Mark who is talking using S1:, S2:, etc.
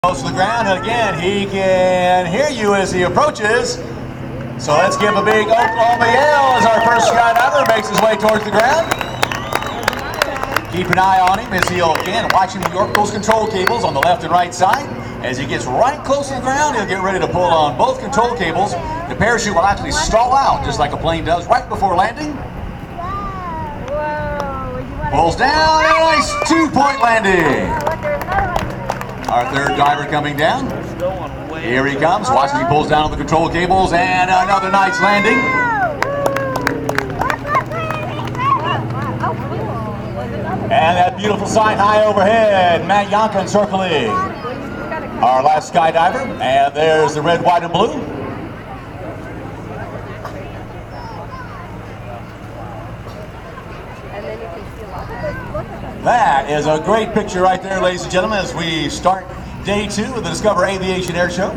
S1: Close to the ground, and again, he can hear you as he approaches. So let's give a big Oklahoma yell as our first skydiver makes his way towards the ground. Keep an eye on him as he'll, again, watch him work those control cables on the left and right side. As he gets right close to the ground, he'll get ready to pull on both control cables. The parachute will actually stall out, just like a plane does, right before landing. Pulls down, and a nice two-point landing. Our third diver coming down. Here he comes. Watch as he pulls down on the control cables, and another nice landing. And that beautiful sight high overhead. Matt Yonkin circling. Our last skydiver, and there's the red, white, and blue. That is a great picture right there, ladies and gentlemen, as we start day 2 of the Discover Aviation Air Show.